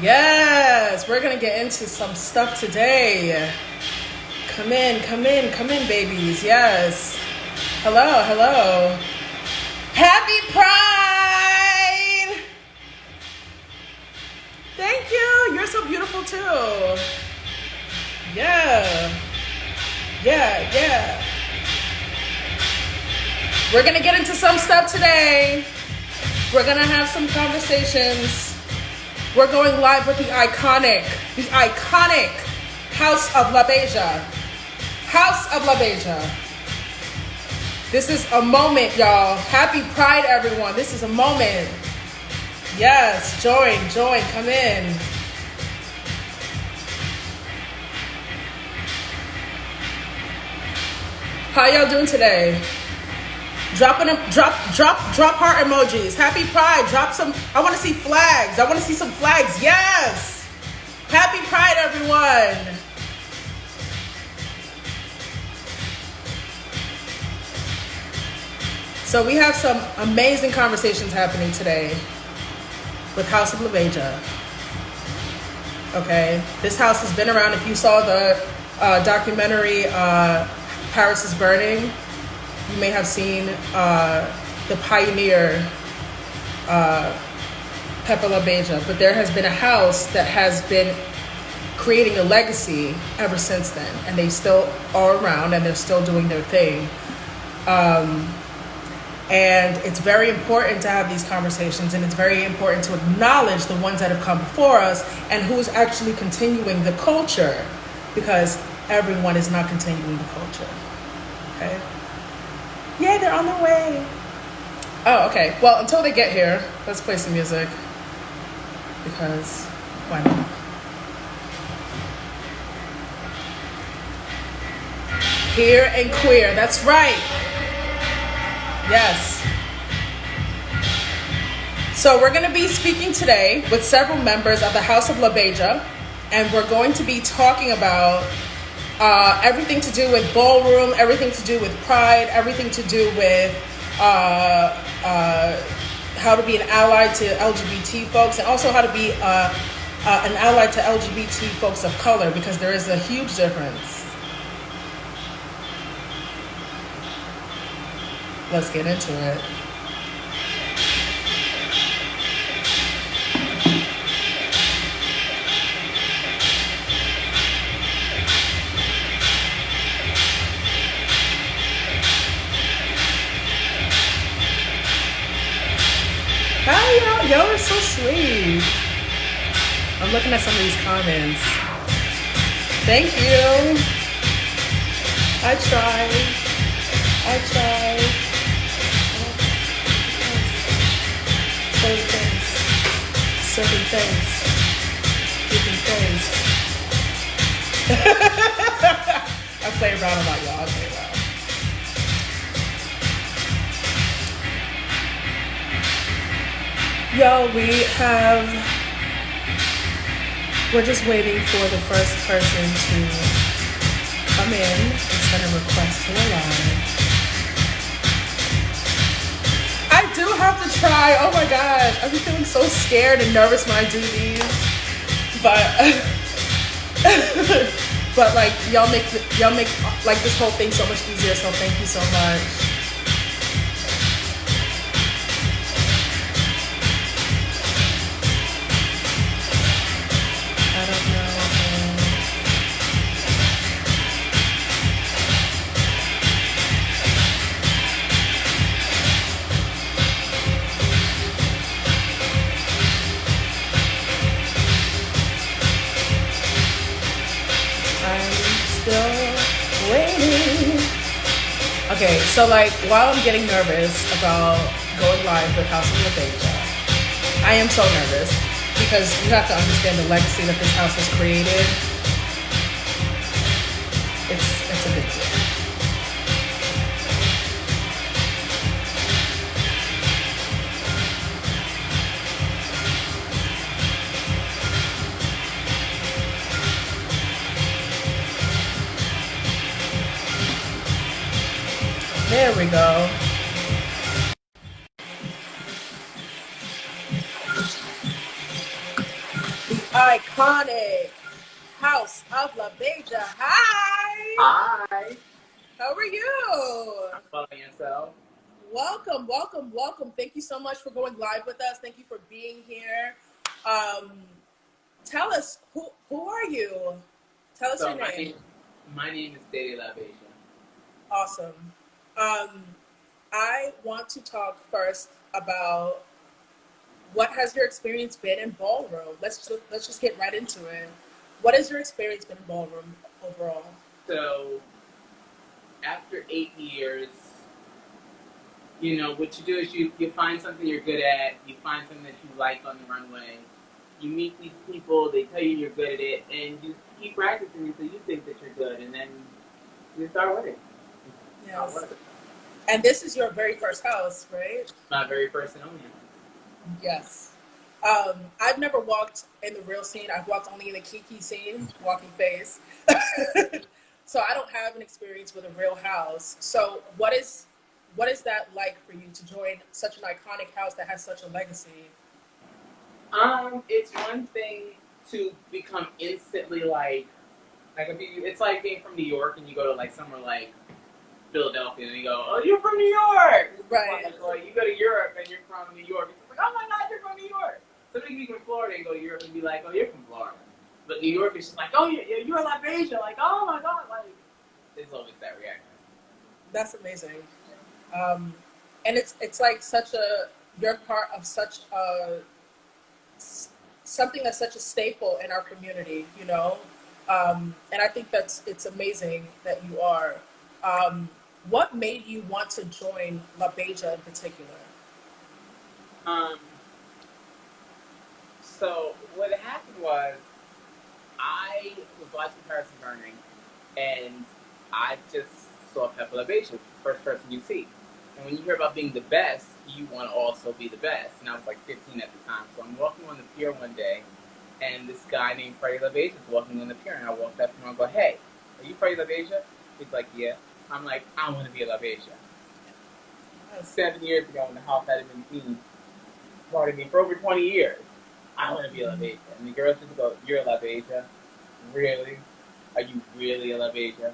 Yes, we're gonna get into some stuff today. Come in, babies. Yes. Hello. Happy Pride! Thank you. You're so beautiful too. Yeah. We're gonna get into some stuff today. We're gonna have some conversations. We're going live with the iconic House of LaBeija. House of LaBeija. This is a moment, y'all. Happy Pride, everyone. This is a moment. Yes, join, come in. How y'all doing today? Drop heart emojis. Happy Pride. Drop some. I want to see flags. I want to see some flags. Yes. Happy Pride, everyone. So we have some amazing conversations happening today with House of LaBeija. Okay. This house has been around. If you saw the documentary Paris is Burning, you may have seen the pioneer, Pepper LaBeija, but there has been a house that has been creating a legacy ever since then, and they still are around and they're still doing their thing. And it's very important to have these conversations, and it's very important to acknowledge the ones that have come before us and who's actually continuing the culture, because everyone is not continuing the culture. Okay? Yeah, they're on their way. Oh, okay. Well, until they get here, let's play some music. Because why not? Here and queer. That's right. Yes. So we're going to be speaking today with several members of the House of LaBeija, and we're going to be talking about everything to do with ballroom, everything to do with pride, everything to do with how to be an ally to LGBT folks, and also how to be an ally to LGBT folks of color, because there is a huge difference. Let's get into it. Hi, y'all are so sweet. I'm looking at some of these comments. Thank you. I tried. Serving things. Giving things. I play around a lot, y'all. I play around. We're just waiting for the first person to come in and send a request to a live. I do have to try. Oh my gosh. I've been feeling so scared and nervous when I do these. But like y'all make like this whole thing so much easier, so thank you so much. Okay, so like while I'm getting nervous about going live with House of LaBeija, I am so nervous because you have to understand the legacy that this house has created. It's a big deal. There we go. iconic house of LaBeija. Hi, Hi. how are you? I'm following yourself. Welcome, welcome, welcome. Thank you so much for going live with us. Thank you for being here. Um, Tell us who are you? Tell us your So my name. name my name is Daddy LaBeija. Awesome. Um, I want to talk first about what has your experience been in ballroom. Let's just get right into it. What has your experience been in ballroom overall? So after 8 years, what you do is you find something you're good at, you find something that you like on the runway, you meet these people, they tell you you're good at it, and you keep practicing until you think that you're good, and then you start winning. Yes. And this is your very first house, right? My very first and only one. Yes. I've never walked in the real scene. I've walked only in the Kiki scene, walking face. So I don't have an experience with a real house. So what is that like for you to join such an iconic house that has such a legacy? It's one thing to become instantly like if you, it's like being from New York and you go to like somewhere like Philadelphia and you go, oh, you're from New York. Right. Like you go to Europe and you're from New York. It's like, oh my God, you're from New York. Somebody can be from Florida and go to Europe and be like, oh, you're from Florida. But New York is just like, oh, you're LaBeija. Like, oh my God, like it's always that reaction. That's amazing. Um, and it's like such a you're part of such a something that's such a staple in our community, you know. And I think it's amazing that you are. Um, what made you want to join La Beja in particular? Um, so what happened was I was watching Paris is Burning and I just saw Pepper LaBeija, the first person you see. And when you hear about being the best, you want to also be the best. And I was like 15 at the time. So I'm walking on the pier one day, and this guy named Freddie LaBeija is walking on the pier. And I walked up to him and I go, hey, are you Freddie LaBeija? He's like, yeah. I'm like, I want to be a LaBeija. 7 years ago when the house hadn't been seen, pardon me, for over 20 years. I want to be a LaBeija. And the girls just go, you're a LaBeija? Really? Are you really a LaBeija?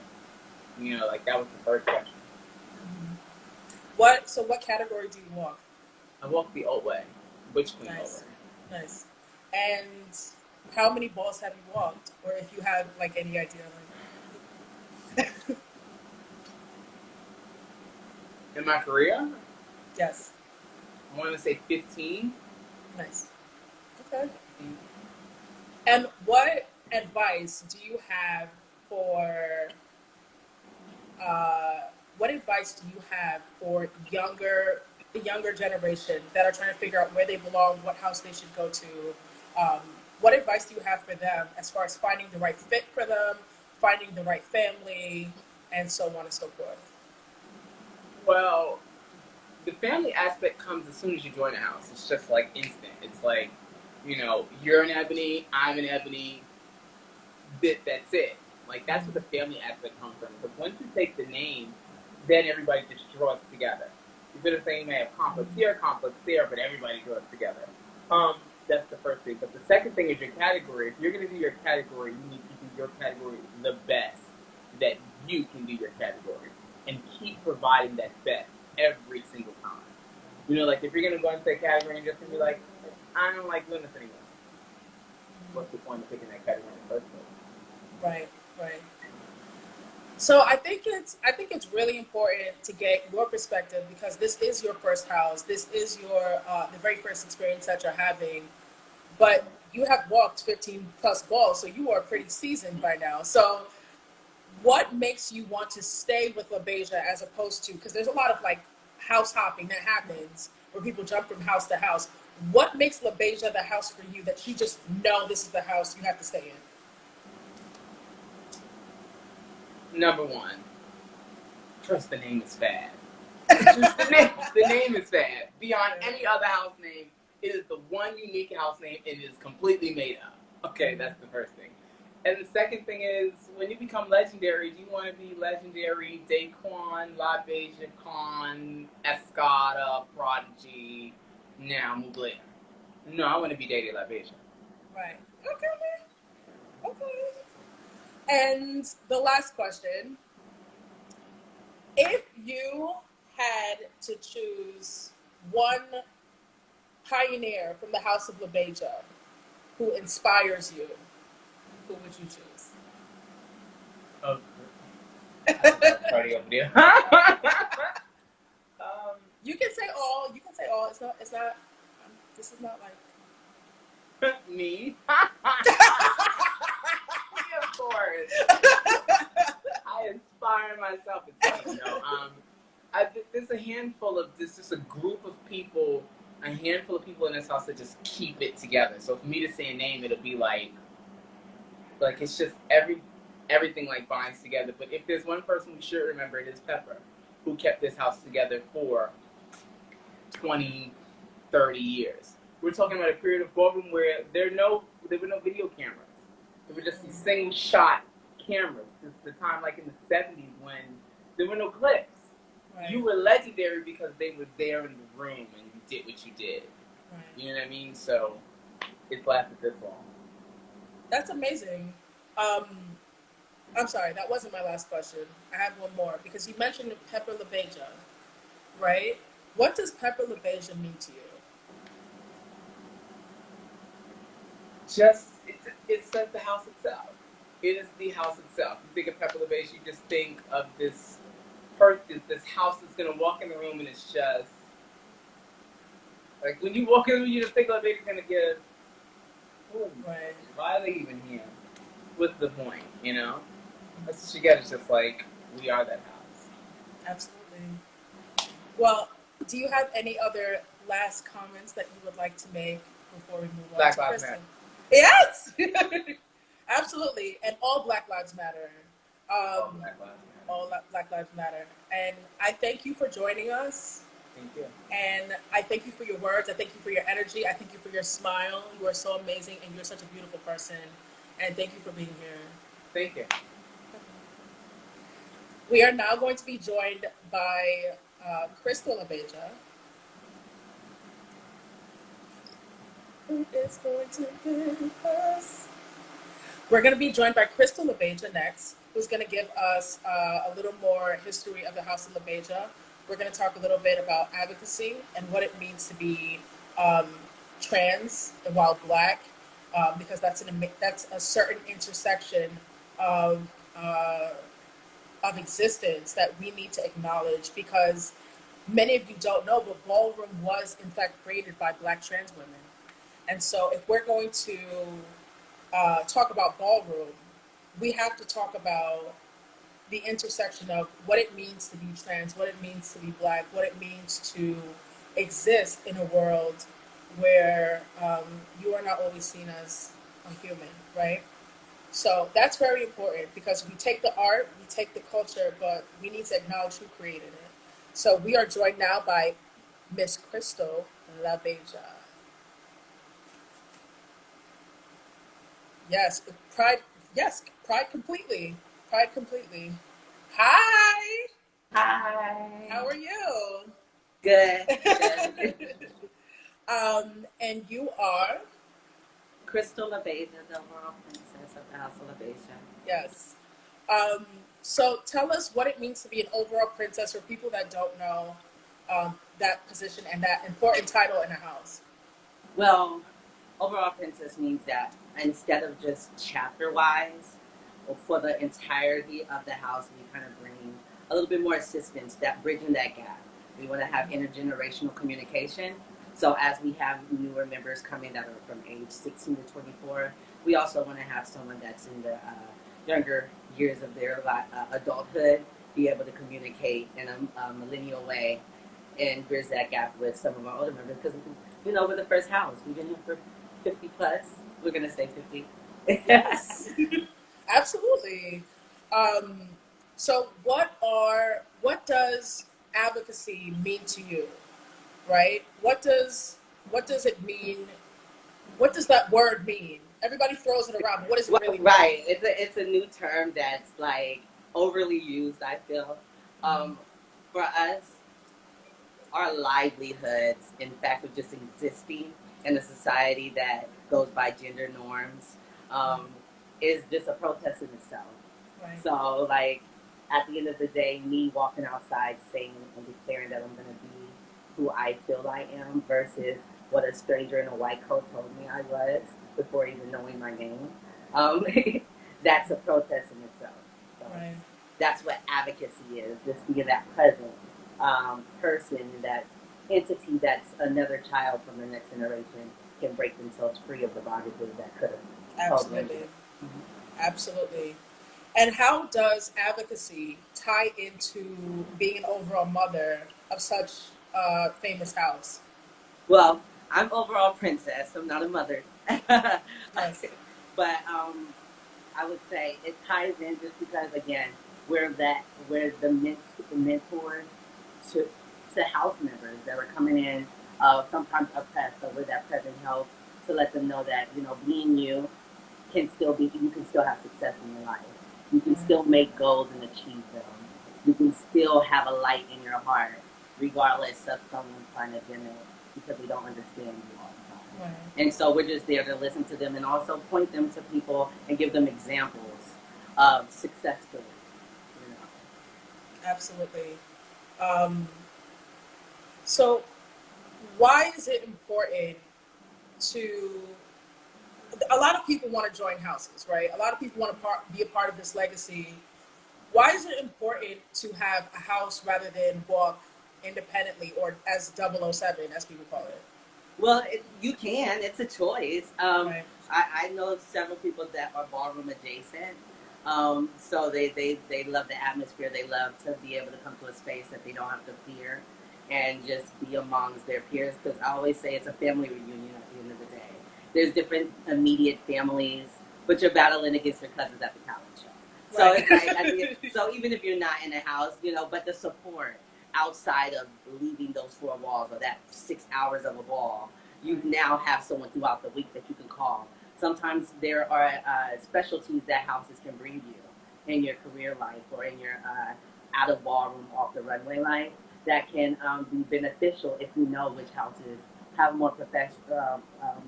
Like that was the first question. What category do you walk? I walked the old way, Butch Queen old Nice, way. nice. And how many balls have you walked, or if you have like any idea? Like, In my career, yes, I want to say 15. nice. Okay. And what advice do you have for what advice do you have for the younger generation that are trying to figure out where they belong, what house they should go to? Um, what advice do you have for them as far as finding the right fit for them, finding the right family, and so on and so forth? Well, the family aspect comes as soon as you join the house. It's just like instant. It's like, you're an Ebony, I'm an Ebony, that's it. Like that's where the family aspect comes from. Because once you take the name, then everybody just draws together. You feel the same may have conflicts there, but everybody draws together. That's the first thing. But the second thing is your category. If you're going to do your category, you need to do your category the best that you can do your category, and keep providing that best every single time. Like if you're going to go into a category and just gonna be like, I don't like doing this anymore. What's the point of picking that category in the first place? Right, right. So I think it's really important to get your perspective because this is your first house. This is your the very first experience that you're having. But you have walked 15 plus balls, so you are pretty seasoned by now. So what makes you want to stay with LaBeija as opposed to because there's a lot of like house hopping that happens where people jump from house to house. What makes LaBeija the house for you that you just know this is the house you have to stay in? Number one, trust the name is fab. The name is fab. Beyond any other house name, it is the one unique house name and it is completely made up. Okay, that's the first thing. And the second thing is, when you become legendary, do you want to be legendary Daquan, LaBeija, Khan, Escada, Prodigy, now Mugler? No, I want to be Daddy LaBeija. Right. Okay. Okay. And the last question: if you had to choose one pioneer from the House of LaBeija who inspires you, who would you choose? Oh, party over there. You can say all. You can say all. It's not. It's not. This is not like. Me. Of course. I inspire myself. There's a handful of this. Just a group of people. A handful of people in this house that just keep it together. So for me to say a name, it'll be like it's just everything like binds together. But if there's one person we should remember, it is Pepper, who kept this house together for 20, 30 years. We're talking about a period of ballroom where there were no video cameras. There were just these single shot cameras. This is the time like in the 70s when there were no clips. Right. You were legendary because they were there in the room and you did what you did. Right. You know what I mean? So it's lasted this long. That's amazing. I'm sorry, that wasn't my last question. I have one more because you mentioned Pepper LaBeija, right? What does Pepper LaBeija mean to you? It's like the house itself. It is the house itself. You think of Pepper LaBeija, you just think of this house that's gonna walk in the room and it's just like when you walk in the room, you just think LaBeija's gonna give. Right. Why are they even here? What's the point? You know? That's what you get. It's just like we are that house. Absolutely. Well, do you have any other last comments that you would like to make before we move on to Krystal? Yes! Absolutely. And all Black Lives Matter. All Black Lives Matter. All Black Lives Matter. And I thank you for joining us. Thank you. And I thank you for your words. I thank you for your energy. I thank you for your smile. You are so amazing and you're such a beautiful person. And thank you for being here. Thank you. We are now going to be joined by Krystal LaBeija, who is going to give us. We're going to be joined by Krystal LaBeija next, who's going to give us a little more history of the House of LaBeija. We're going to talk a little bit about advocacy and what it means to be trans while Black, because that's a certain intersection of existence that we need to acknowledge, because many of you don't know, but ballroom was in fact created by Black trans women. And so if we're going to talk about ballroom, we have to talk about the intersection of what it means to be trans, what it means to be Black, what it means to exist in a world where you are not always seen as a human, right? So that's very important, because we take the art, we take the culture, but we need to acknowledge who created it. So we are joined now by Miss Krystal LaBeija. Yes, pride. Yes, pride completely. Pride completely. Hi. Hi. How are you? Good. Good. And you are Krystal LaBeija, the overall princess of the House of LaBeija. Yes. So tell us what it means to be an overall princess for people that don't know that position and that important title in the house. Well, overall princess means that instead of just chapter-wise, or for the entirety of the house, we kind of bring a little bit more assistance, that bridging that gap. We want to have intergenerational communication. So as we have newer members coming that are from age 16 to 24, we also want to have someone that's in the younger years of their adulthood be able to communicate in a millennial way and bridge that gap with some of our older members, because we're the first house. We've been here for 50 plus. We're gonna say 50. Yes, absolutely. So what does advocacy mean to you, right? What does it mean? What does that word mean? Everybody throws it around, but what does it really mean? Right. It's a new term that's like overly used, I feel. For us, our livelihoods, in fact, of just existing in a society that goes by gender norms is just a protest in itself. Right. So, like, at the end of the day, me walking outside saying and declaring that I'm going to be who I feel I am versus what a stranger in a white coat told me I was before even knowing my name, um, that's a protest in itself. So Right. that's what advocacy is, just being that present person, that entity that's another child from the next generation can break themselves free of the bondages that could have held them. Absolutely. Absolutely. And how does advocacy tie into being an overall mother of such a famous house? Well, I'm overall princess. I'm not a mother, Yes. but I would say it ties in just because again we're the mentors to house members that are coming in, sometimes oppressed. So we're that present help to let them know that being you you can still have success in your life. You can still make goals and achieve them. You can still have a light in your heart, regardless of someone trying to dim it because they don't understand you all the time. Right. And so we're just there to listen to them and also point them to people and give them examples of success stories. You know. Absolutely. Um, so, why is it important to? A lot of people want to join houses, right? A lot of people want to be a part of this legacy. Why is it important to have a house rather than walk independently or as 007, as people call it? Well, you can. It's a choice. Right. I know several people that are ballroom adjacent. So they love the atmosphere. They love to be able to come to a space that they don't have to fear and just be amongst their peers. Because I always say it's a family reunion at the end of the day. There's different immediate families, but you're battling against your cousins at the talent show. So Right. it's like, so even if you're not in the house, but the support outside of leaving those four walls or that 6 hours of a ball, you now have someone throughout the week that you can call. Sometimes there are specialties that houses can bring you in your career life or in your out of ballroom, off the runway life that can be beneficial if you know which houses have more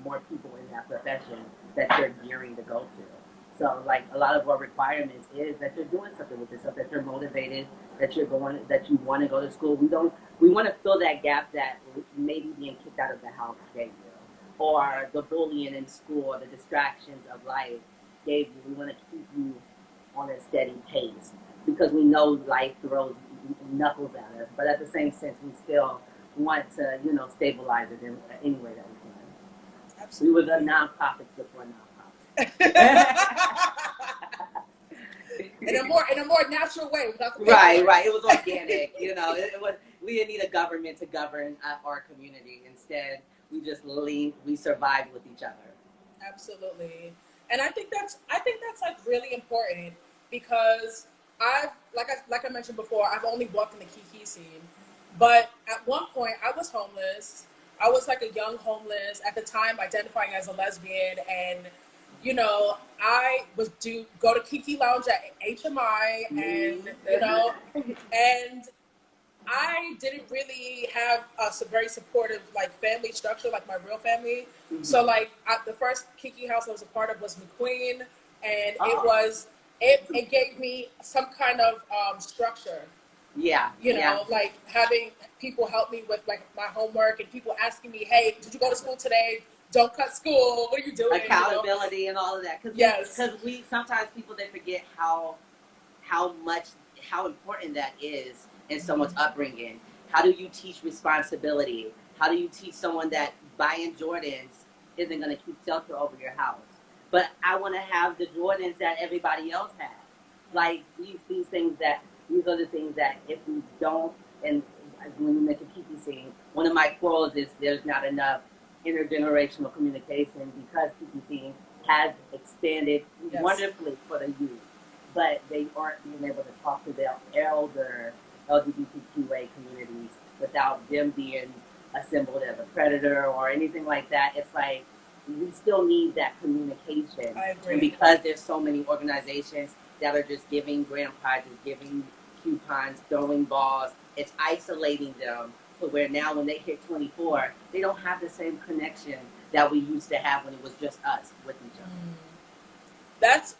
more people in that profession that you're gearing to go to. So, like a lot of our requirements is that you're doing something with yourself, that you're motivated, that that you want to go to school. We want to fill that gap that maybe being kicked out of the house gave you, or the bullying in school, or the distractions of life gave you. We want to keep you on a steady pace because we know life throws knuckles at us, but at the same sense, we still want to, stabilize it in any way that we can. Absolutely. We were the nonprofits before nonprofits. in a more natural way, without the Right, paperwork. right. It was organic. It was. We didn't need a government to govern our community. Instead, we survived with each other. Absolutely. And I think that's like really important because I've like I mentioned before, I've only walked in the Kiki scene. But at one point I was homeless. I was like a young homeless at the time identifying as a lesbian, and I was do go to Kiki Lounge at HMI, and and I didn't really have a very supportive like family structure, like my real family. Mm-hmm. So like the first Kiki house I was a part of was McQueen, and it gave me some kind of structure. Yeah. Like having people help me with like my homework and people asking me, "Hey, did you go to school today? Don't cut school. What are you doing?" Accountability and all of that. Because we sometimes people they forget how much how important that is in someone's upbringing. How do you teach responsibility? How do you teach someone that buying Jordans isn't going to keep shelter over your house? But I want to have the Jordans that everybody else has. Like these things that these are the things that if we don't, and when you make a Kiki scene, one of my quarrels is there's not enough intergenerational communication because Kiki scene has expanded wonderfully for the youth, but they aren't being able to talk to their elder LGBTQA communities without them being assembled as a predator or anything like that. It's like we still need that communication. I agree. And because there's so many organizations that are just giving grand prizes, giving coupons, throwing balls, it's isolating them to where now when they hit 24, they don't have the same connection that we used to have when it was just us with each other. That's,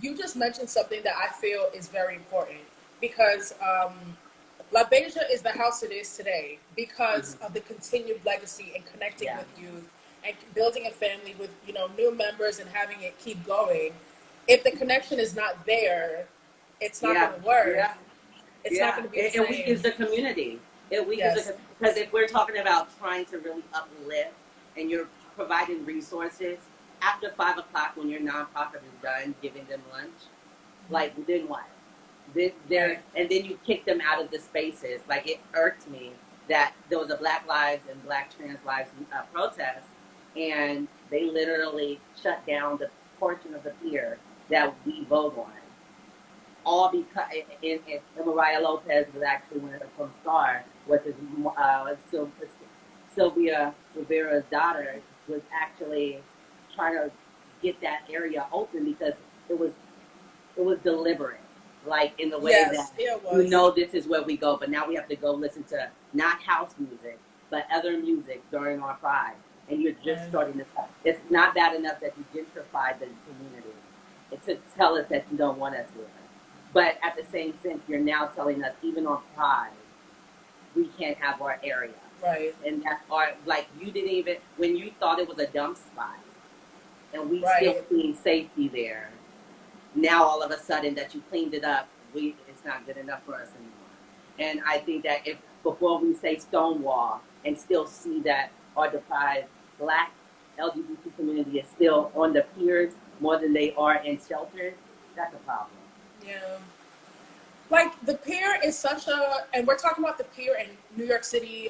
you just mentioned something that I feel is very important because LaBeija is the house it is today because of the continued legacy and connecting with youth and building a family with, you know, new members and having it keep going. If the connection is not there, it's not going to work. It's not going to be the same. It weakens the community. It weakens Yes. because if we're talking about trying to really uplift and you're providing resources after 5 o'clock when your nonprofit is done giving them lunch, like then what? And then you kick them out of the spaces. Like it irked me that there was a Black Lives and Black Trans Lives protest, and they literally shut down the portion of the pier that we vote on. All because and Mariah Lopez was actually one of the from Star, which is Sylvia Rivera's daughter, was actually trying to get that area open because it was deliberate, like in the way that you know this is where we go, but now we have to go listen to not house music but other music during our Pride, and you're just starting to. It's not bad enough that you gentrified the community. It's to tell us that you don't want us here. But at the same sense, you're now telling us, even on Pride, we can't have our area. Right. And that's our, like, you didn't even, when you thought it was a dump spot, and we still seen safety there, now all of a sudden that you cleaned it up, it's not good enough for us anymore. And I think that if, before we say Stonewall, and still see that our deprived Black LGBT community is still on the piers more than they are in shelters, that's a problem. Yeah. Like the pier is such a, and we're talking about the pier in New York City.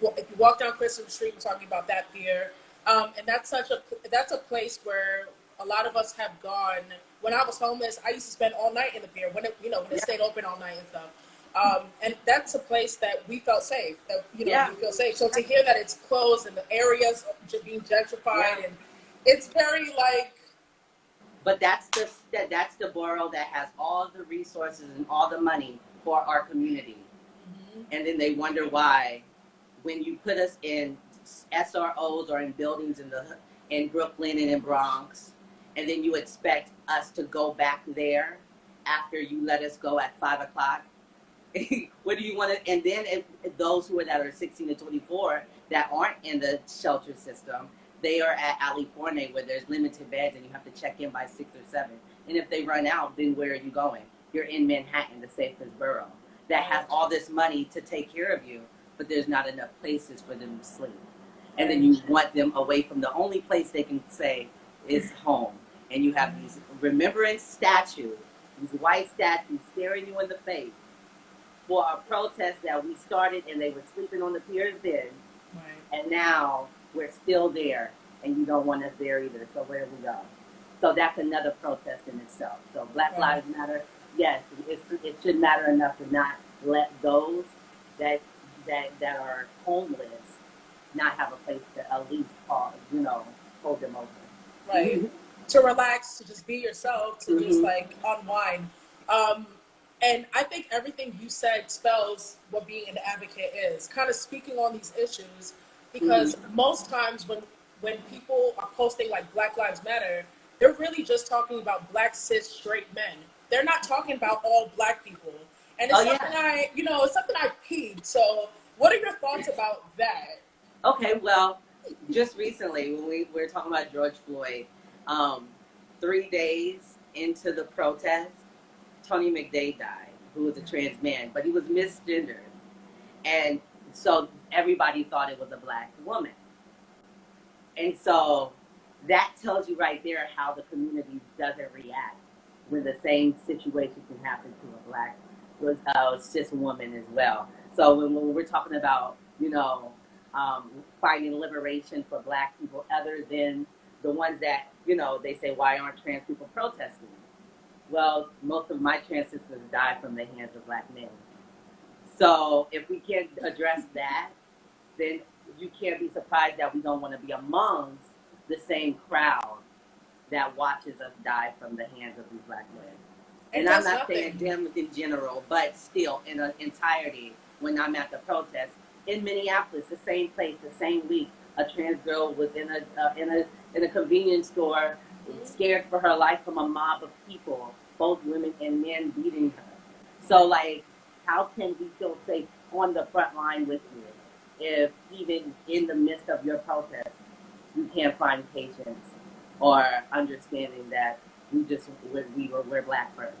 If you walk down Krystal Street, we're talking about that pier, and that's a place where a lot of us have gone. When I was homeless, I used to spend all night in the pier when it stayed open all night and stuff. And that's a place that we felt safe. That we feel safe. So to hear that it's closed and the areas being gentrified, and it's very like. But that's the borough that has all the resources and all the money for our community. And then they wonder why, when you put us in SROs or in buildings in Brooklyn and in Bronx, and then you expect us to go back there after you let us go at 5 o'clock. What do you want to? And then those that are 16 to 24 that aren't in the shelter system, they are at California where there's limited beds and you have to check in by 6 or 7. And if they run out, then where are you going? You're in Manhattan, the safest borough, that has all this money to take care of you, but there's not enough places for them to sleep. And then you want them away from the only place they can say is home. And you have these remembrance statues, these white statues staring you in the face for a protest that we started and they were sleeping on the piers then. And now we're still there, and you don't want us there either. So where do we go? So that's another protest in itself. So Black Lives Matter. Yes, it should matter enough to not let those that are homeless not have a place to at least hold them open. Right. To relax, to just be yourself, to just like unwind. And I think everything you said spells what being an advocate is. Kind of speaking on these issues. Because most times when people are posting like Black Lives Matter, they're really just talking about Black cis straight men. They're not talking about all Black people. And it's it's something I peeped. So what are your thoughts about that? Okay, well, just recently when we were talking about George Floyd, 3 days into the protest, Tony McDade died, who was a trans man, but he was misgendered. And so everybody thought it was a Black woman. And so that tells you right there how the community doesn't react when the same situation can happen to a Black cis woman as well. So when we're talking about, finding liberation for Black people other than the ones that, they say, why aren't trans people protesting? Well, most of my trans sisters died from the hands of Black men. So if we can't address that, then you can't be surprised that we don't want to be amongst the same crowd that watches us die from the hands of these Black men. And I'm not saying them in general, but still in entirety, when I'm at the protest, in Minneapolis, the same place, the same week, a trans girl was in a convenience store, scared for her life from a mob of people, both women and men beating her. So like, how can we feel safe on the front line with you if even in the midst of your protest you can't find patience or understanding that we're black first.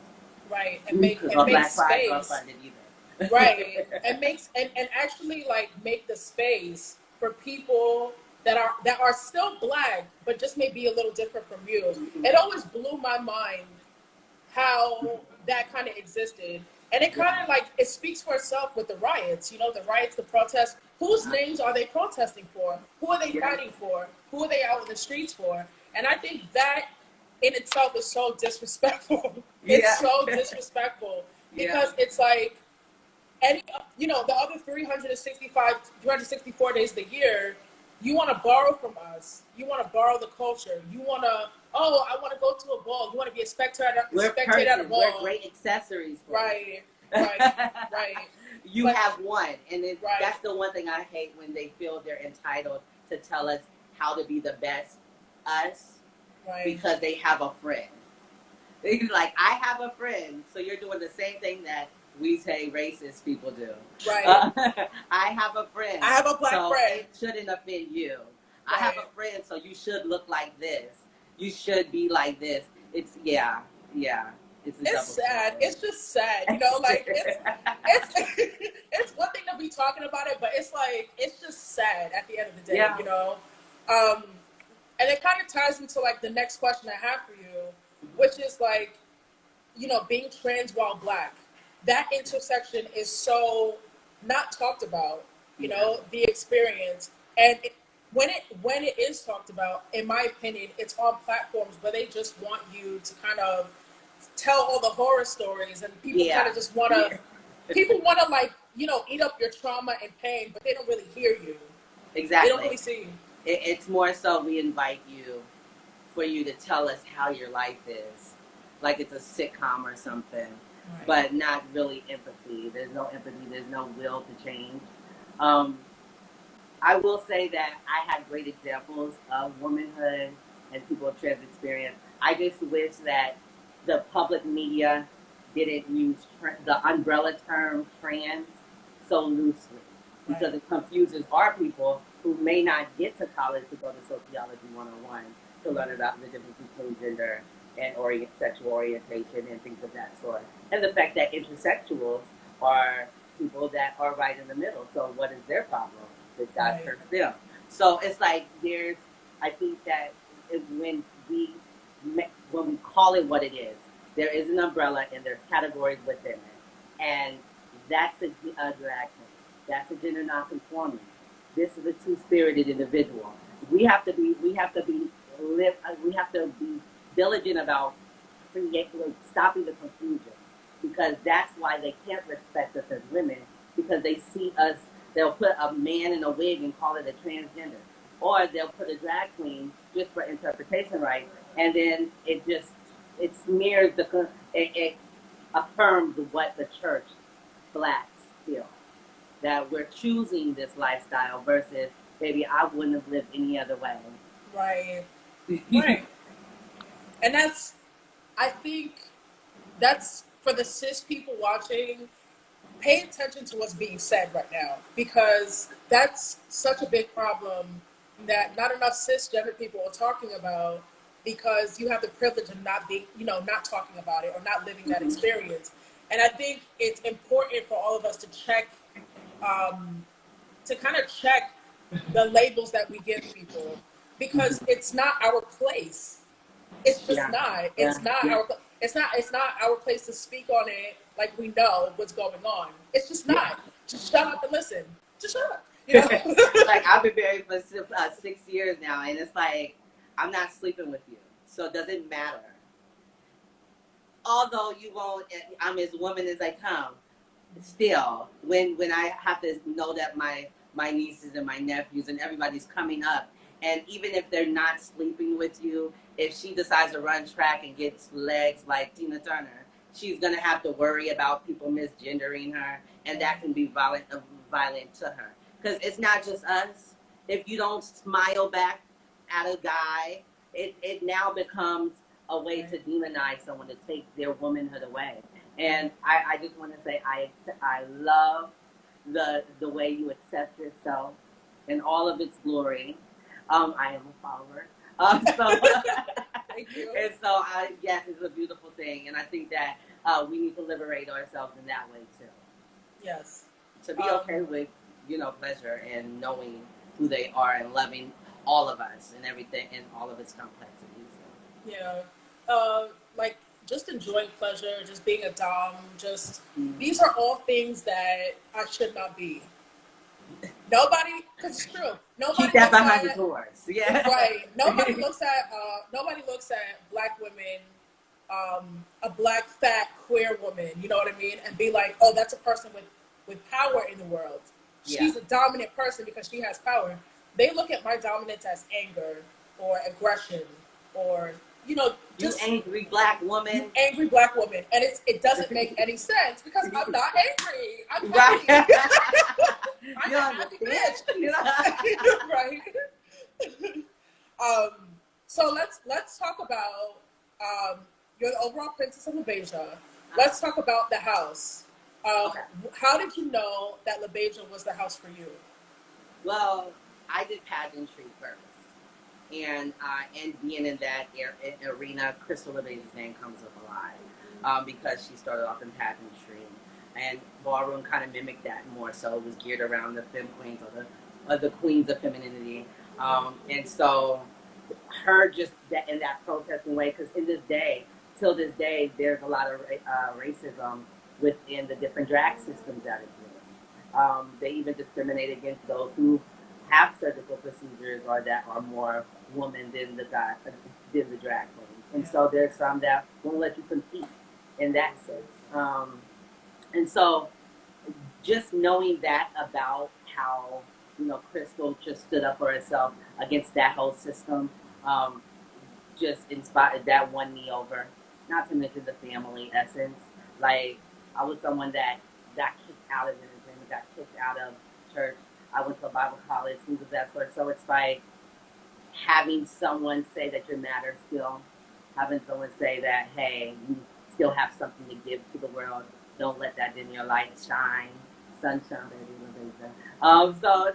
Right. Or Make black pride space. funded either. Right. And actually like make the space for people that are still black but just may be a little different from you. It always blew my mind how that kind of existed. And it kind of like, it speaks for itself with the riots, you know, the riots, the protests. Whose names are they protesting for? Who are they fighting for? Who are they out in the streets for? And I think that in itself is so disrespectful. It's so disrespectful because it's like, any, you know, the other 364 days of the year, you want to borrow from us. You want to borrow the culture. You want to, oh, I want to go to a ball. You want to be a spectator at a ball. We're great accessories for right. You but, have one. And that's the one thing I hate, when they feel they're entitled to tell us how to be the best us because they have a friend. They're like, I have a friend, so you're doing the same thing that we say racist people do. Right. I have a friend. I have a black friend. It shouldn't offend you. Right. I have a friend, so you should look like this. You should be like this. It's It's sad. It's just sad, you know. Like it's one thing to be talking about it, but it's like it's just sad at the end of the day, you know. And it kind of ties into like the next question I have for you, which is like, you know, being trans while black. That intersection is so not talked about, you know, the experience. And when it is talked about, in my opinion, it's on platforms where they just want you to kind of tell all the horror stories, and people kind of just want to, people want to like, you know, eat up your trauma and pain, but they don't really hear you. Exactly. They don't really see you. It's more so we invite you for you to tell us how your life is, like it's a sitcom or something. Right. But not really empathy. There's no empathy. There's no will to change. I will say that I had great examples of womanhood and people of trans experience. I just wish that the public media didn't use the umbrella term trans so loosely, because it confuses our people who may not get to college to go to Sociology 101 to learn about the difference between gender and sexual orientation and things of that sort. And the fact that intersexuals are people that are right in the middle. So what is their problem? This God hurts them. So it's like I think that when we call it what it is, there is an umbrella and there's categories within it. And that's a drag queen. That's a gender nonconforming. This is a two-spirited individual. We have to be diligent about stopping the confusion, because that's why they can't respect us as women, because they see us, they'll put a man in a wig and call it a transgender, or they'll put a drag queen just for interpretation rights, and then it smears it affirms what the church blacks feel, that we're choosing this lifestyle versus, baby, I wouldn't have lived any other way. Right. And I think that's for the cis people watching, pay attention to what's being said right now, because that's such a big problem that not enough cisgender people are talking about, because you have the privilege of not being, you know, not talking about it or not living that experience. And I think it's important for all of us to check, to kind of check the labels that we give people, because it's not our place. It's just not. It's not our. It's not our place to speak on it like we know what's going on. It's just not. Just shut up and listen. Just shut up. You know? Like, I've been married for 6 years now, and it's like, I'm not sleeping with you, so it doesn't matter. Although you won't, I'm as woman as I come. Still, when I have to know that my nieces and my nephews and everybody's coming up, and even if they're not sleeping with you, if she decides to run track and gets legs like Tina Turner, she's gonna have to worry about people misgendering her, and that can be violent to her. Because it's not just us; if you don't smile back at a guy, it now becomes a way to demonize someone, to take their womanhood away. And I just want to say I love the way you accept yourself in all of its glory. I am a follower. So Thank you. and so yes, it's a beautiful thing, and I think that we need to liberate ourselves in that way too. Yes. To be okay with, pleasure and knowing who they are and loving all of us and everything and all of its complexities. Yeah. Like just enjoying pleasure, just being a dom, Mm-hmm. these are all things that I should not be. Nobody, because it's true. Keep Nobody that looks behind the at doors. Yeah. right. Nobody looks at black women, a black fat queer woman. You know what I mean? And be like, oh, that's a person with power in the world. Yeah. She's a dominant person because she has power. They look at my dominance as anger or aggression or You just angry black you woman. angry black woman, and it doesn't make any sense because I'm not angry. I'm Right. happy. I'm You a happy bitch. Right. So let's talk about you're the overall princess of LaBeija. Let's talk about the house. Okay. How did you know that LaBeija was the house for you? Well, I did pageantry first. And being in that arena, Krystal LaBeija's name comes up a lot because she started off in pageantry, and ballroom kind of mimicked that more. So it was geared around the femme queens or the queens of femininity, and so her just in that protesting way. Because till this day, there's a lot of racism within the different drag systems that exist. They even discriminate against those who have surgical procedures or that are more woman than the drag queen. And so there's some that won't let you compete in that sense. And so just knowing that about how Krystal just stood up for herself against that whole system, just inspired, that won me over. Not to mention the family essence. Like, I was someone that got kicked out of entertainment, got kicked out of church. I went to a Bible college, things of that sort. So it's like having someone say that you matter still, having someone say that, hey, you still have something to give to the world. Don't let that dim your light shine. Sunshine, baby. So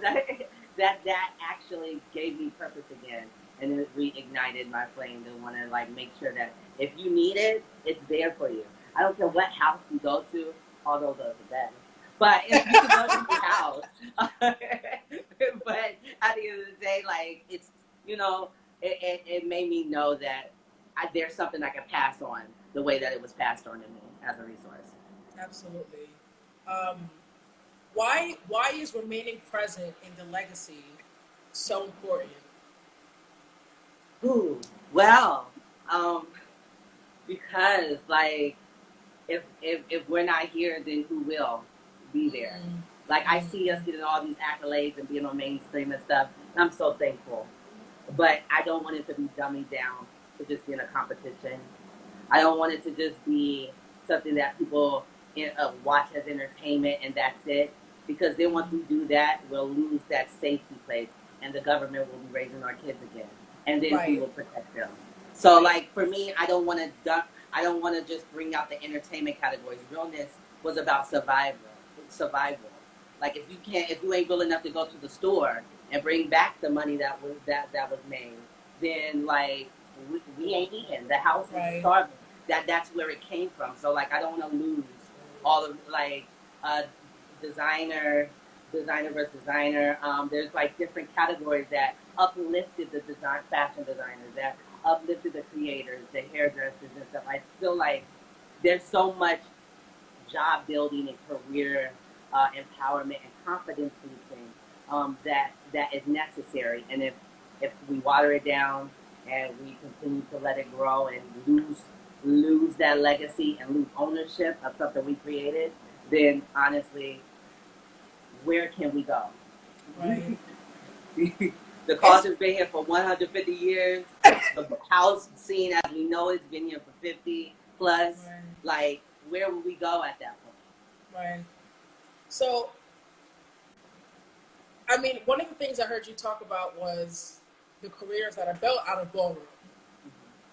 that actually gave me purpose again. And it reignited my flame to want to make sure that if you need it, it's there for you. I don't care what house you go to, although those are better. But if you can go to your house, but at the end of the day, it's it made me know that there's something I can pass on the way that it was passed on to me as a resource. Absolutely. Why is remaining present in the legacy so important? Ooh, well, because if we're not here, then who will be there? I see us getting all these accolades and being on mainstream and stuff. And I'm so thankful, but I don't want it to be dummied down to just being a competition. I don't want it to just be something that people watch as entertainment and that's it. Because then once we do that, we'll lose that safety place, and the government will be raising our kids again, and then who will protect them? So, for me, I don't want to just bring out the entertainment categories. Realness was about survival. If you ain't willing enough to go to the store and bring back the money that was made, then we ain't eating. The house is starving. That's where it came from. So I don't want to lose all of designer versus designer. There's different categories that uplifted the fashion designers, that uplifted the creators, the hairdressers and stuff. I feel like there's so much job building and career empowerment and confidence boosting that is necessary. And if we water it down and we continue to let it grow and lose that legacy and lose ownership of something we created, then honestly, where can we go? Right. The cause has been here for 150 years. The house scene, as we know, has been here for 50 plus. Right. Where will we go at that point? Right. So I mean, one of the things I heard you talk about was the careers that are built out of ballroom.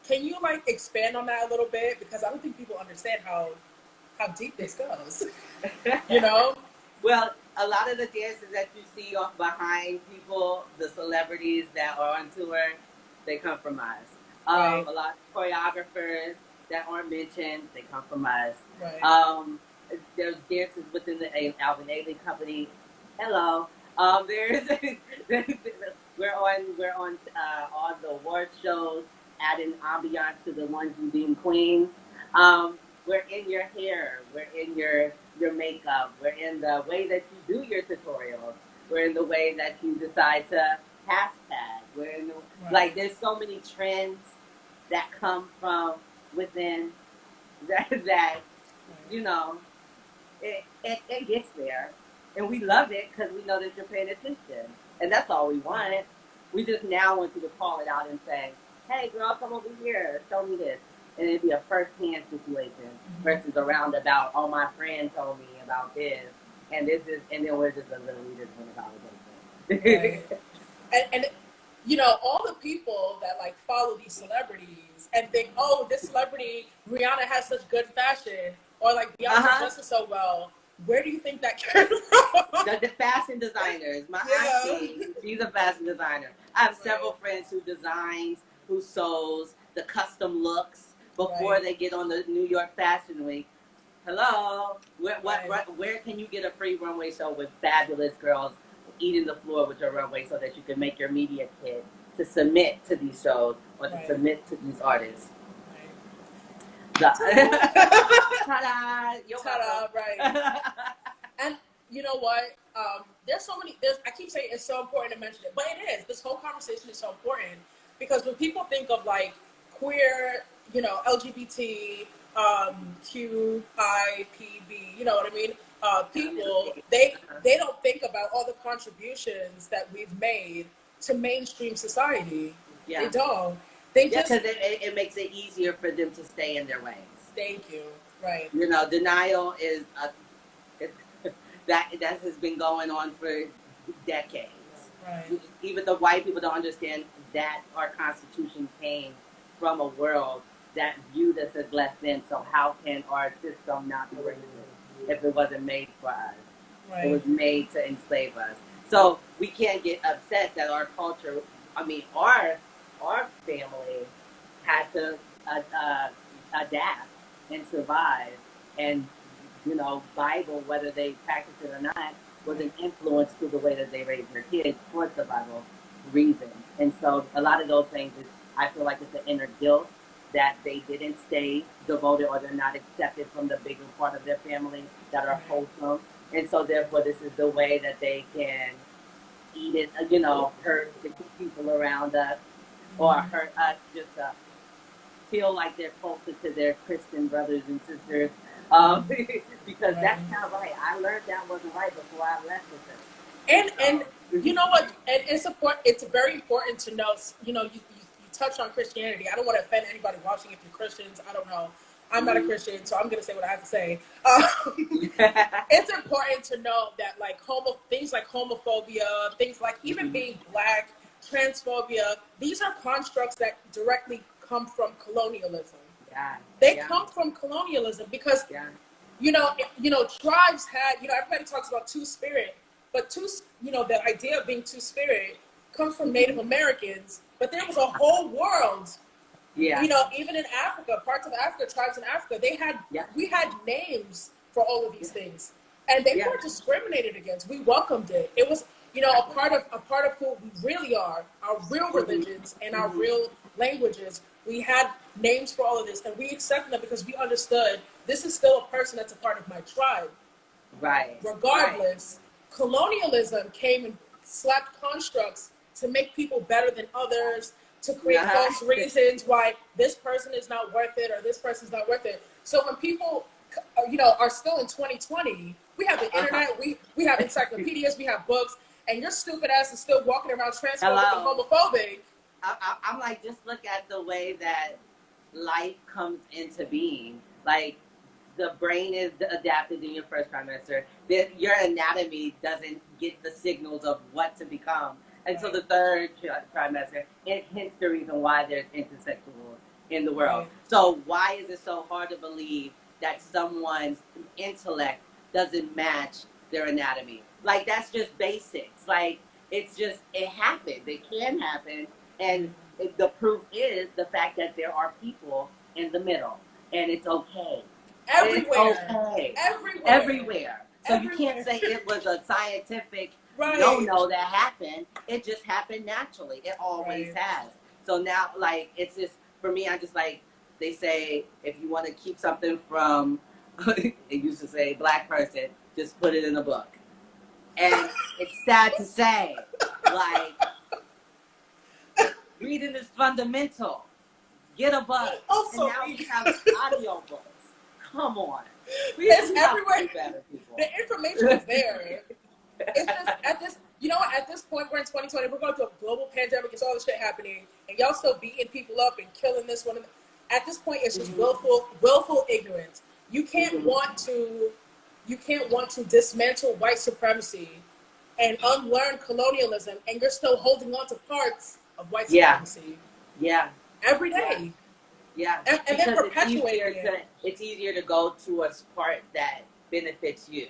Can you like expand on that a little bit? Because I don't think people understand how deep this goes. You know? Well, a lot of the dances that you see off behind people, the celebrities that are on tour, they come from us. Right. A lot of choreographers that aren't mentioned, they come from us. Right. There's dancers within the Alvin Ailey company. Hello. There's we're on all the award shows, adding ambiance to the ones you deem queens. We're in your hair. We're in your makeup. We're in the way that you do your tutorials. We're in the way that you decide to hashtag. We're in the, Right. like there's so many trends that come from within that you know it gets there, and we love it because we know that you're paying attention, and that's all we want. We just now want you to call it out and say, "Hey, girl, come over here, show me this," and it'd be a first-hand situation versus a roundabout. Oh, my friend told me about this, and this is, and then we're just a little we just went about it. Right. And you know, all the people that like follow these celebrities and think, oh, this celebrity Rihanna has such good fashion, or like Beyonce dresses so well. Where do you think that came from? The fashion designers. My auntie, she's a fashion designer. I have several friends who designs, who sews the custom looks before they get on the New York Fashion Week. Hello, where can you get a free runway show with fabulous girls eating the floor with your runway so that you can make your media kit to submit to these shows or to submit to these artists? Ta-da! Ta-da! Right. And you know what? There's so many. I keep saying it's so important to mention it, but it is. This whole conversation is so important because when people think of like queer, you know, LGBT, Q, I, P, B, you know what I mean? People, they don't think about all the contributions that we've made to mainstream society. Yeah. They don't. They just because it makes it easier for them to stay in their ways. Thank you. Right. You know, denial is that has been going on for decades. Right. Even the white people don't understand that our Constitution came from a world that viewed us as less than. So how can our system not be racist if it wasn't made for us? Right. It was made to enslave us. So we can't get upset that our culture, our family had to adapt and survive, and you know, Bible, whether they practice it or not, was an influence to the way that they raised their kids for survival reasons. And so a lot of those things is, I feel like it's an inner guilt that they didn't stay devoted or they're not accepted from the bigger part of their family that are wholesome. And so therefore this is the way that they can eat it, you know, hurt the people around us or hurt us just to feel like they're closer to their Christian brothers and sisters. Because that's not right. I learned that wasn't right before I left with them. And you know what? And it's very important to know. You know, you touched on Christianity. I don't want to offend anybody watching if you're Christians. I don't know. I'm not a Christian, so I'm going to say what I have to say. It's important to know that like things like homophobia, things like even being black, transphobia, these are constructs that directly come from colonialism. Yeah. They come from colonialism because, you know, tribes had, you know, everybody talks about two-spirit, but the idea of being two-spirit comes from Native Americans, but there was a whole world. Yeah. You know, even in Africa, parts of Africa, tribes in Africa, we had names for all of these things, and they weren't discriminated against. We welcomed it. It was, you know, a part of who we really are, our real religions and our real languages. We had names for all of this, and we accepted them because we understood this is still a person that's a part of my tribe. Right. Regardless, colonialism came and slapped constructs to make people better than others, to create false reasons why this person is not worth it or this person's not worth it. So when people, you know, are still in 2020, we have the internet, we have encyclopedias, we have books, and your stupid ass is still walking around transphobic and homophobic. I'm like, just look at the way that life comes into being. Like, the brain is adapted in your first trimester. Your anatomy doesn't get the signals of what to become until the third trimester. And hence the reason why there's intersexual in the world. Right. So why is it so hard to believe that someone's intellect doesn't match their anatomy? Like, that's just basics. Like, it's just, it happens. It can happen. And the proof is the fact that there are people in the middle. And it's okay. Everywhere. It's okay. Everywhere. Everywhere. So Everywhere. you can't say it was a scientific Right. no that happened. It just happened naturally. It always Right. has. So now, like, it's just, for me, I just like, they say, if you want to keep something from, it used to say, black person, just put it in a book. And it's sad to say, like, reading is fundamental. Get a book. Also, and now we have audio books. Come on. It's everywhere. Better, people. The information is there. It's just at this, you know what? At this point, we're in 2020. We're going through a global pandemic. It's all this shit happening, and y'all still beating people up and killing this one. At this point, it's just willful ignorance. You can't want to dismantle white supremacy and unlearn colonialism, and you're still holding on to parts of white supremacy. Yeah. Every day. Yeah. And then perpetuating it. It's easier to go to a part that benefits you.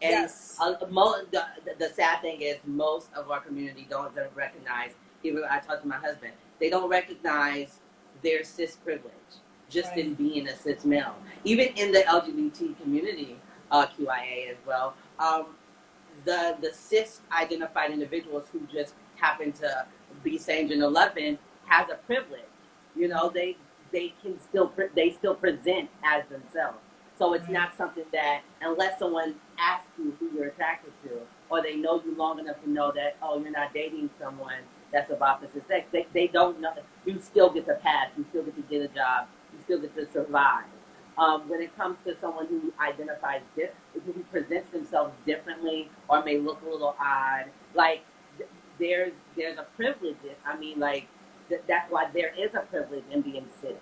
And yes. The sad thing is most of our community don't recognize, even I talked to my husband, they don't recognize their cis privilege just in being a cis male. Even in the LGBT community, QIA as well, the cis identified individuals who just happen to be same gender loving has a privilege. You know, they still present as themselves. So it's not something that, unless someone asks you who you're attracted to, or they know you long enough to know that, oh, you're not dating someone that's of opposite sex, they don't know. You still get to pass. You still get to get a job. You still get to survive. When it comes to someone who identifies, who presents themselves differently or may look a little odd, like there's a privilege. I mean, like that's why there is a privilege in being cis.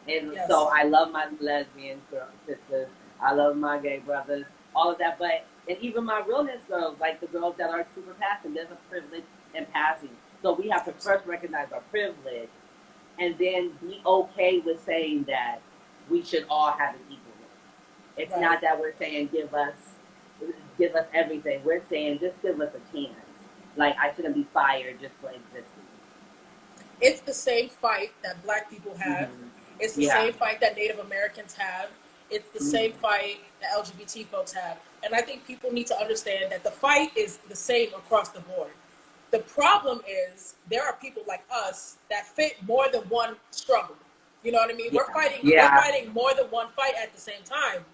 And so I love my lesbian sisters. I love my gay brothers, all of that. But, and even my realness girls, like the girls that are super passing, there's a privilege in passing. So we have to first recognize our privilege and then be okay with saying that we should all have it equally. It's not that we're saying give us everything. We're saying just give us a chance. Like, I shouldn't be fired just for existing. It's the same fight that Black people have. It's the same fight that Native Americans have. It's the same fight that LGBT folks have. And I think people need to understand that the fight is the same across the board. The problem is there are people like us that fit more than one struggle. You know what I mean? We're fighting more than one fight at the same time.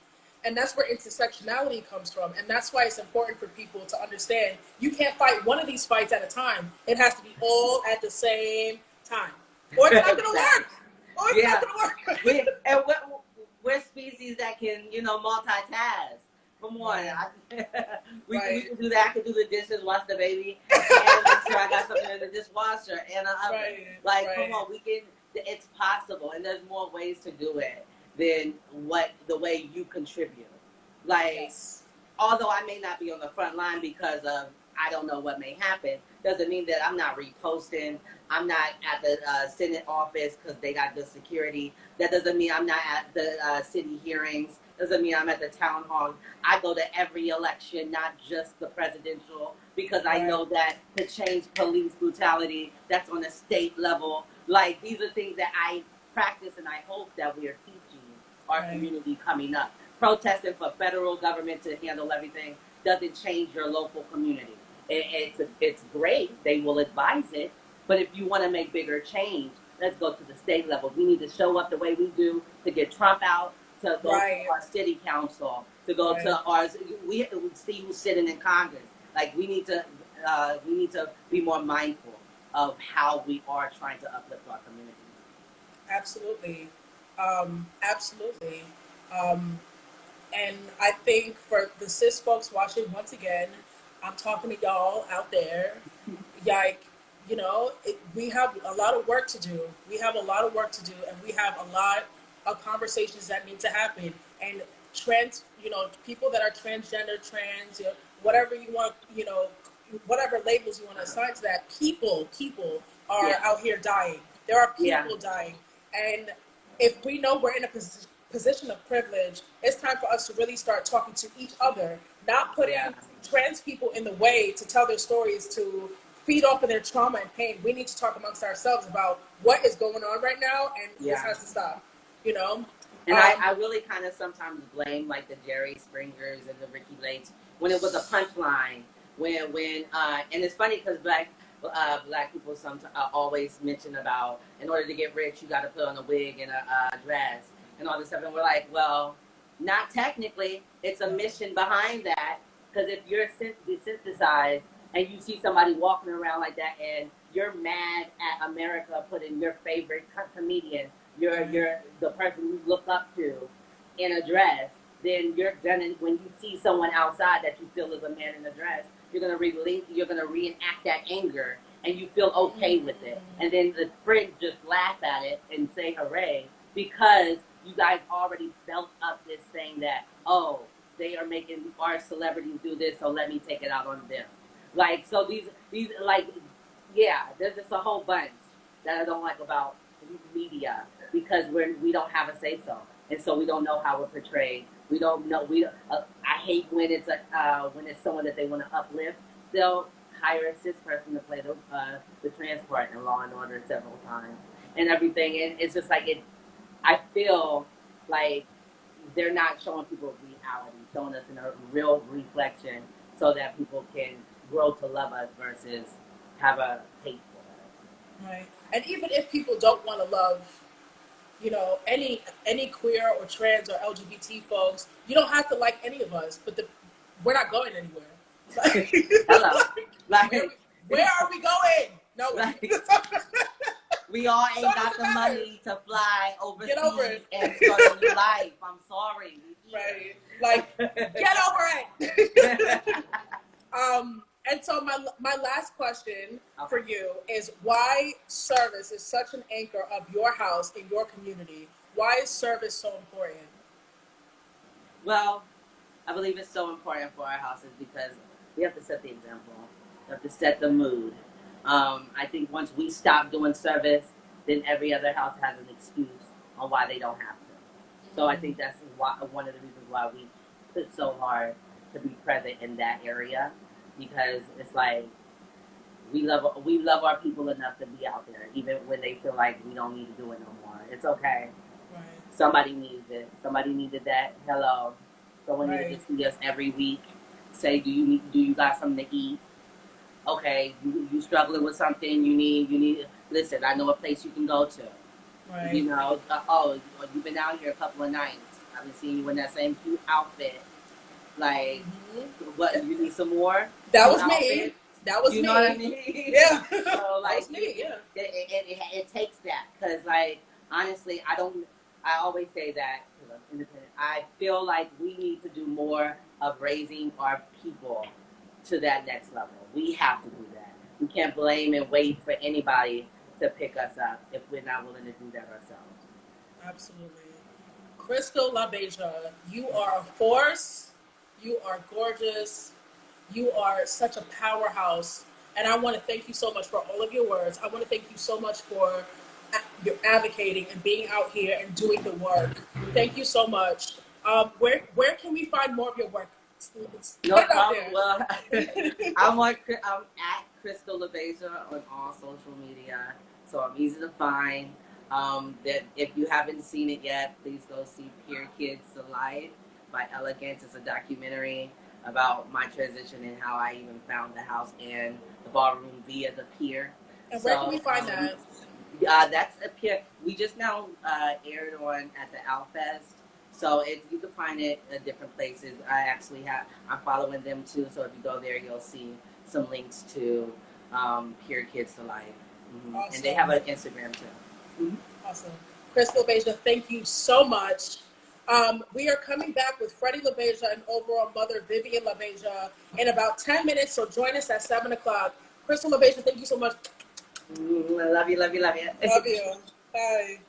And that's where intersectionality comes from. And that's why it's important for people to understand you can't fight one of these fights at a time. It has to be all at the same time. Or it's not going to work. Or it's not going to work. And we're species that can, multitask. Come on. We can do that. I can do the dishes, wash the baby, and make sure I got something in the dishwasher and an oven. Come on, we can. It's possible, and there's more ways to do it than the way you contribute. Like, although I may not be on the front line because of I don't know what may happen, doesn't mean that I'm not reposting. I'm not at the Senate office because they got good security. That doesn't mean I'm not at the city hearings. Doesn't mean I'm at the town hall. I go to every election, not just the presidential, because I know that to change police brutality, that's on a state level. Like, these are things that I practice and I hope that we are teaching our community coming up. Protesting for federal government to handle everything doesn't change your local community. It's great. They will advise it. But if you want to make bigger change, let's go to the state level. We need to show up the way we do to get Trump out, to go to our city council, to go to ours. We see who's sitting in Congress. Like, we need to be more mindful of how we are trying to uplift our community. Absolutely. Absolutely. And I think for the cis folks watching, once again, I'm talking to y'all out there. Like, we have a lot of work to do. We have a lot of work to do, and we have a lot of conversations that need to happen. And people that are transgender, trans, whatever you want, whatever labels you want to assign to that, people are out here dying. There are people dying. And if we know we're in a position of privilege, it's time for us to really start talking to each other, not putting trans people in the way to tell their stories, to feed off of their trauma and pain. We need to talk amongst ourselves about what is going on right now, and this has to stop, And I really kind of sometimes blame like the Jerry Springers and the Ricky Lakes when it was a punchline. And it's funny because black people sometimes always mention about, in order to get rich, you got to put on a wig and a dress and all this stuff. And we're like, well, not technically. It's a mission behind that. Because if you're desensitized and you see somebody walking around like that and you're mad at America putting your favorite comedian, you're the person you look up to in a dress, then you're gonna, when you see someone outside that you feel is a man in a dress, you're gonna reenact that anger, and you feel okay with it. And then the friends just laugh at it and say hooray, because you guys already built up this thing that, oh, they are making our celebrities do this, so let me take it out on them. Like, so these like, there's just a whole bunch that I don't like about media, because we don't have a say so, and so we don't know how we're portrayed. We don't know. I hate when it's someone that they want to uplift. They'll hire a cis person to play the trans part in Law and Order several times and everything. And it's just like I feel like they're not showing people reality, showing us in a real reflection, so that people can grow to love us versus have a hate for us. Right. And even if people don't want to love, any queer or trans or LGBT folks, you don't have to like any of us, but we're not going anywhere. Like, Hello. where are we going? Nowhere. We all ain't got the money to fly overseas and start a new life. I'm sorry. Right. Like, get over it. And so my last question for you is, why service is such an anchor of your house in your community? Why is service so important? Well, I believe it's so important for our houses because we have to set the example. We have to set the mood. I think once we stop doing service, then every other house has an excuse on why they don't have to. So I think that's one of the reasons why we push so hard to be present in that area. Because it's like we love our people enough to be out there, even when they feel like we don't need to do it no more. It's okay. Right. Somebody needs it. Somebody needed that. Hello. Someone needed to see us every week. Say, do you got something to eat? Okay, you struggling with something? You need. Listen, I know a place you can go to. Right. You've been out here a couple of nights. I've been seeing you in that same cute outfit. Like, what, you need some more? That was me. That was me. You know what I mean? Yeah. So, like, that was me, yeah. It takes that. Because, like, honestly, I always say that, because I'm independent, I feel like we need to do more of raising our people to that next level. We have to do that. We can't blame and wait for anybody to pick us up if we're not willing to do that ourselves. Absolutely. Krystal LaBeija, you are a force. You are gorgeous. You are such a powerhouse. And I want to thank you so much for all of your words. I want to thank you so much for your advocating and being out here and doing the work. Thank you so much. Where can we find more of your work? No problem. Well, I'm at Krystal LaBeija on all social media, so I'm easy to find. That if you haven't seen it yet, please go see Peer Kids to Life by Elegance. It's a documentary about my transition and how I even found the house and the ballroom via the pier. And where can we find that? That's a pier. We just now aired on at the Outfest. So you can find it at different places. I'm following them too. So if you go there, you'll see some links to Peer Kids to Life. Mm-hmm. Awesome. And they have an Instagram too. Mm-hmm. Awesome. Krystal LaBeija, thank you so much. We are coming back with Freddie LaBeija and overall mother Vivian LaBeija in about 10 minutes. So join us at 7 o'clock. Krystal LaBeija, thank you so much. Love you. Love you. Bye.